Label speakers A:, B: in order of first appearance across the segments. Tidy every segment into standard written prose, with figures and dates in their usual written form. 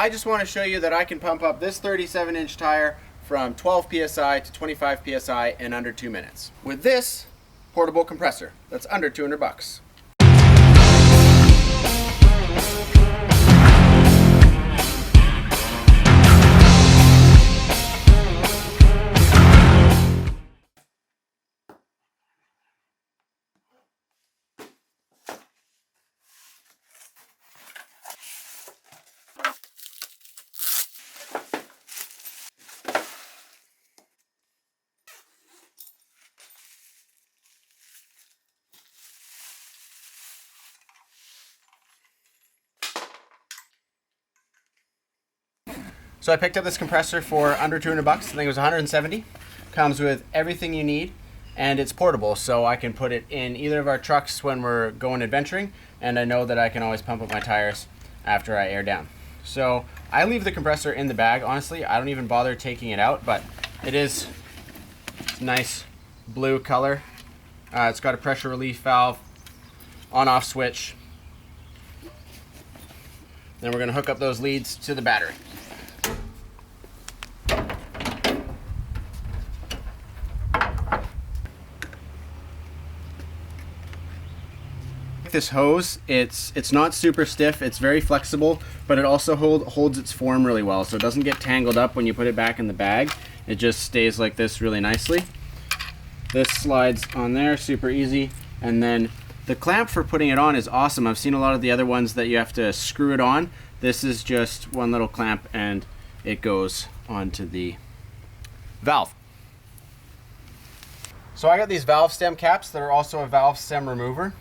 A: I just want to show you that I can pump up this 37-inch tire from 12 psi to 25 psi in under 2 minutes with this portable compressor that's under 200 bucks. So I picked up this compressor for under 200 bucks. I think it was 170. Comes with everything you need, and it's portable, so I can put it in either of our trucks when we're going adventuring, and I know that I can always pump up my tires after I air down. So I leave the compressor in the bag. Honestly, I don't even bother taking it out, but it is nice blue color. It's got a pressure relief valve, on-off switch. Then we're going to hook up those leads to the battery. This hose, it's not super stiff, it's very flexible, but it also holds its form really well, so it doesn't get tangled up when you put it back in the bag. It just stays like this really nicely. This slides on there super easy, and then the clamp for putting it on is awesome. I've seen a lot of the other ones that you have to screw it on. This is just one little clamp and it goes onto the valve. So I got these valve stem caps that are also a valve stem remover.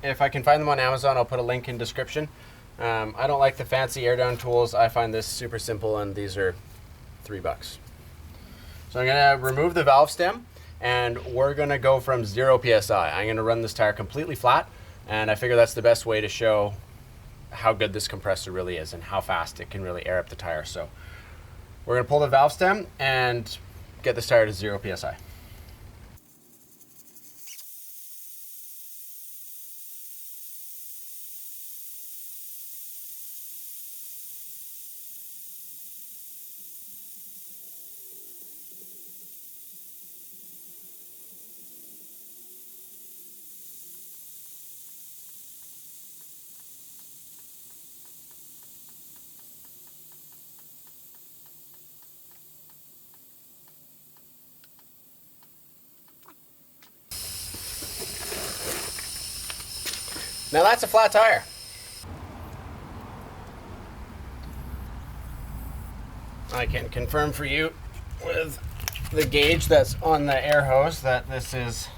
A: If I can find them on Amazon, I'll put a link in description. I don't like the fancy air down tools. I find this super simple, and these are $3. So I'm gonna remove the valve stem, and we're gonna go from 0 psi. I'm gonna run this tire completely flat, and I figure that's the best way to show how good this compressor really is and how fast it can really air up the tire. So we're gonna pull the valve stem and get this tire to 0 psi. Now that's a flat tire. I can confirm for you with the gauge that's on the air hose that this is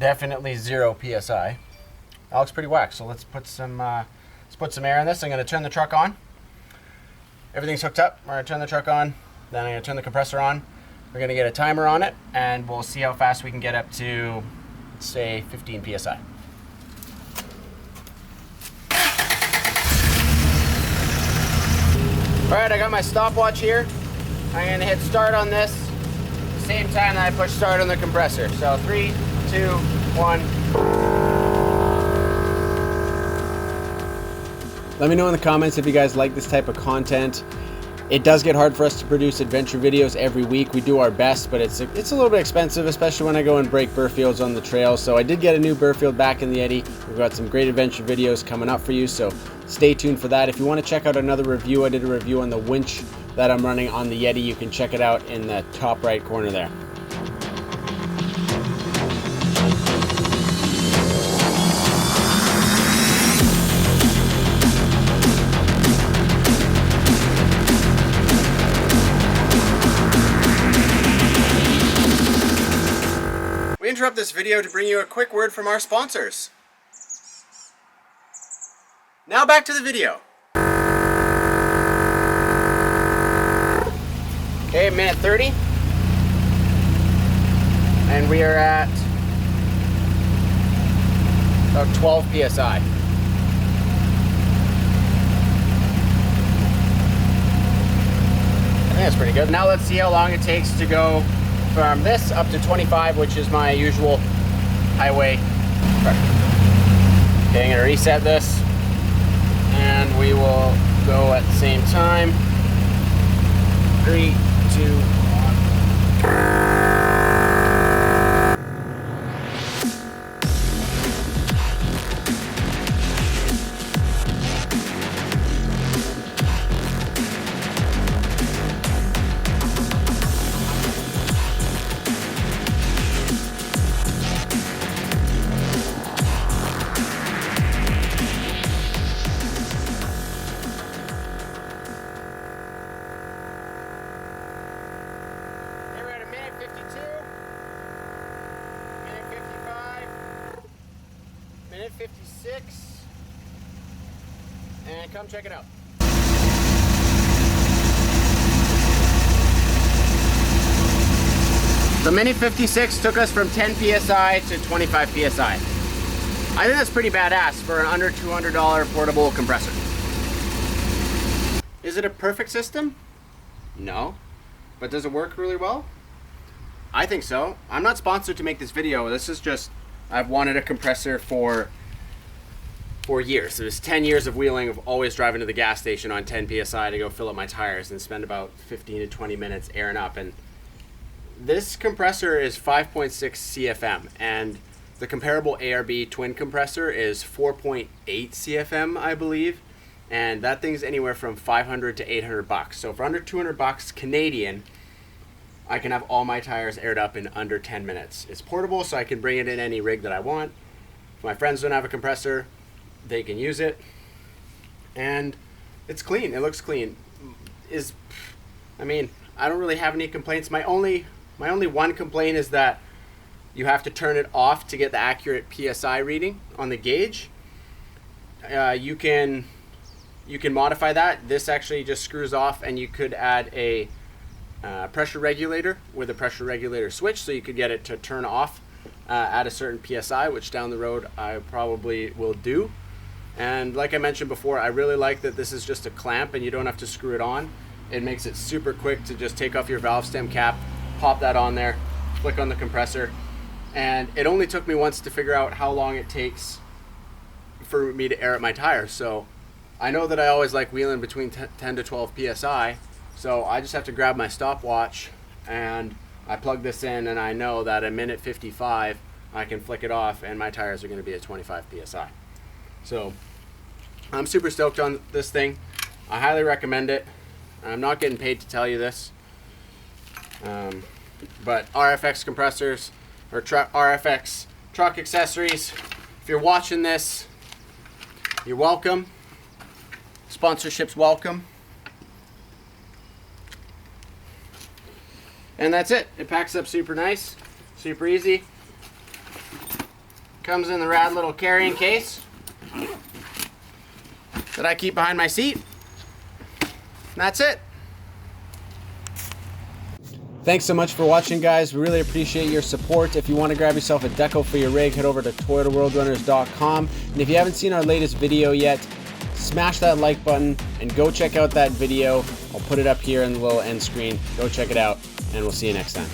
A: definitely 0 psi. That looks pretty whack, so let's put some air in this. I'm gonna turn the truck on. Everything's hooked up. We're gonna turn the truck on, then I'm gonna turn the compressor on. We're gonna get a timer on it, and we'll see how fast we can get up to, say, 15 psi. All right, I got my stopwatch here. I'm gonna hit start on this at the same time that I push start on the compressor. So 3, 2, 1. Let me know in the comments if you guys like this type of content. It does get hard for us to produce adventure videos every week. We do our best, but it's a little bit expensive, especially when I go and break burr fields on the trail. So I did get a new burr field back in the Yeti. We've got some great adventure videos coming up for you, so stay tuned for that. If you want to check out another review, I did a review on the winch that I'm running on the Yeti. You can check it out in the top right corner there. We interrupt this video to bring you a quick word from our sponsors. Now back to the video. Okay, minute 30. And we are at about 12 psi. I think that's pretty good. Now let's see how long it takes to go from this up to 25, which is my usual highway pressure. Okay, I'm gonna reset this. and we will go at the same time. 3, 2, 1. Minute 56, and come check it out. The minute 56 took us from 10 PSI to 25 PSI. I think that's pretty badass for an under $200 portable compressor. Is it a perfect system? No. But does it work really well? I think so. I'm not sponsored to make this video. This is just, I've wanted a compressor for years. It was 10 years of wheeling, of always driving to the gas station on 10 PSI to go fill up my tires and spend about 15 to 20 minutes airing up. And this compressor is 5.6 CFM, and the comparable ARB twin compressor is 4.8 CFM, I believe. And that thing's anywhere from 500 to 800 bucks. So for under 200 bucks Canadian, I can have all my tires aired up in under 10 minutes. It's portable, so I can bring it in any rig that I want. If my friends don't have a compressor, they can use it. And it's clean. It looks clean. I mean, I don't really have any complaints. My only one complaint is that you have to turn it off to get the accurate PSI reading on the gauge. You can modify that. This actually just screws off, and you could add a pressure regulator with a pressure regulator switch, so you could get it to turn off at a certain PSI, which down the road I probably will do. And like I mentioned before, I really like that this is just a clamp and you don't have to screw it on. It makes it super quick to just take off your valve stem cap, pop that on there, click on the compressor, and it only took me once to figure out how long it takes for me to air up my tires. So I know that I always like wheeling between 10 to 12 PSI, so I just have to grab my stopwatch and I plug this in, and I know that at minute 55 I can flick it off and my tires are going to be at 25 PSI. So I'm super stoked on this thing. I highly recommend it. I'm not getting paid to tell you this, but RFX compressors or RFX truck accessories, if you're watching this, you're welcome. Sponsorships welcome. And that's it. It packs up super nice, super easy. Comes in the rad little carrying case that I keep behind my seat. And that's it. Thanks so much for watching, guys. We really appreciate your support. If you want to grab yourself a deco for your rig, head over to ToyotaWorldRunners.com. And if you haven't seen our latest video yet, smash that like button and go check out that video. I'll put it up here in the little end screen. Go check it out, and we'll see you next time.